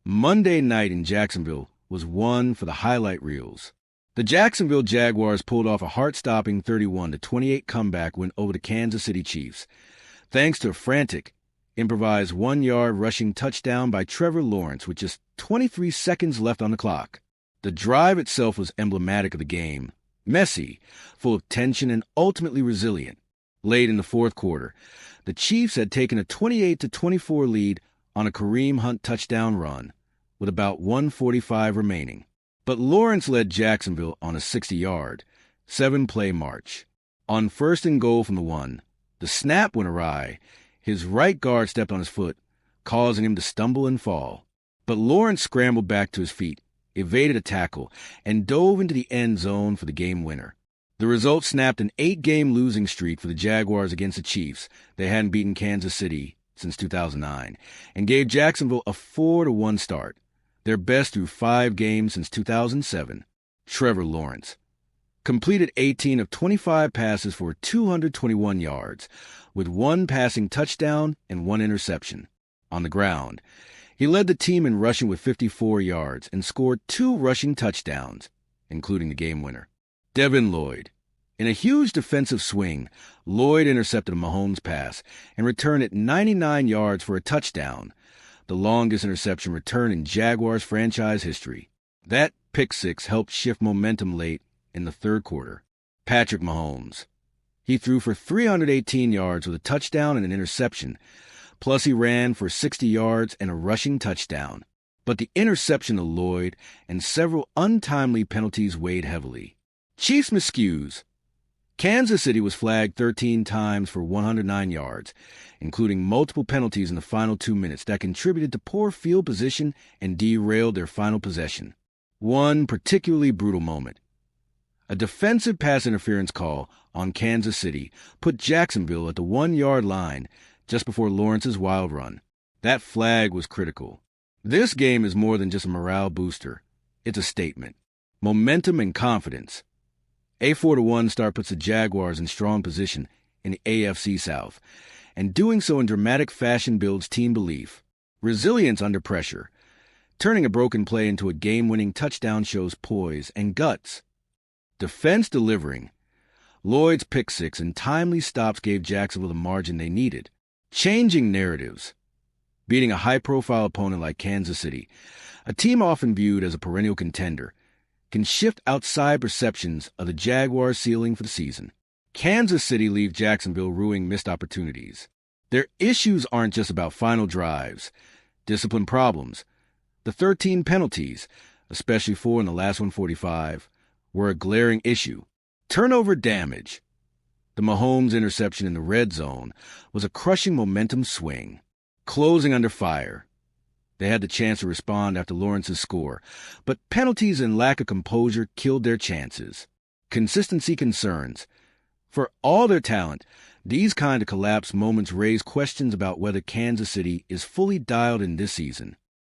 Monday night in Jacksonville was one for the highlight reels. The Jacksonville Jaguars pulled off a heart-stopping 31-28 comeback win over the Kansas City Chiefs, thanks to a frantic, improvised 1-yard rushing touchdown by Trevor Lawrence with just 23 seconds left on the clock. The drive itself was emblematic of the game, messy, full of tension, and ultimately resilient. Late in the fourth quarter, the Chiefs had taken a 28-24 lead on a Kareem Hunt touchdown run, with about 1:45 remaining. But Lawrence led Jacksonville on a 60-yard, 7-play march. On 1st and goal from the 1, the snap went awry. His right guard stepped on his foot, causing him to stumble and fall. But Lawrence scrambled back to his feet, evaded a tackle, and dove into the end zone for the game winner. The result snapped an 8-game losing streak for the Jaguars against the Chiefs. They hadn't beaten Kansas City since 2009, and gave Jacksonville a 4-1 start, their best through 5 games since 2007. Trevor Lawrence completed 18 of 25 passes for 221 yards, with 1 passing touchdown and 1 interception. On the ground, he led the team in rushing with 54 yards and scored 2 rushing touchdowns, including the game winner. Devin Lloyd. In a huge defensive swing, Lloyd intercepted a Mahomes pass and returned it 99 yards for a touchdown, the longest interception return in Jaguars franchise history. That pick six helped shift momentum late in the third quarter. Patrick Mahomes. He threw for 318 yards with a touchdown and an interception, plus he ran for 60 yards and a rushing touchdown. But the interception of Lloyd and several untimely penalties weighed heavily. Chiefs miscues. Kansas City was flagged 13 times for 109 yards, including multiple penalties in the final 2 minutes that contributed to poor field position and derailed their final possession. One particularly brutal moment. A defensive pass interference call on Kansas City put Jacksonville at the 1-yard line just before Lawrence's wild run. That flag was critical. This game is more than just a morale booster. It's a statement. Momentum and confidence. A 4-1 start puts the Jaguars in strong position in the AFC South, and doing so in dramatic fashion builds team belief. Resilience under pressure. Turning a broken play into a game-winning touchdown shows poise and guts. Defense delivering. Lloyd's pick six and timely stops gave Jacksonville the margin they needed. Changing narratives. Beating a high-profile opponent like Kansas City, a team often viewed as a perennial contender, can shift outside perceptions of the Jaguars' ceiling for the season. Kansas City leave Jacksonville ruining missed opportunities. Their issues aren't just about final drives, discipline problems. The 13 penalties, especially 4 in the last 145, were a glaring issue. Turnover damage. The Mahomes interception in the red zone was a crushing momentum swing. Closing under fire. They had the chance to respond after Lawrence's score, but penalties and lack of composure killed their chances. Consistency concerns. For all their talent, these kind of collapse moments raise questions about whether Kansas City is fully dialed in this season.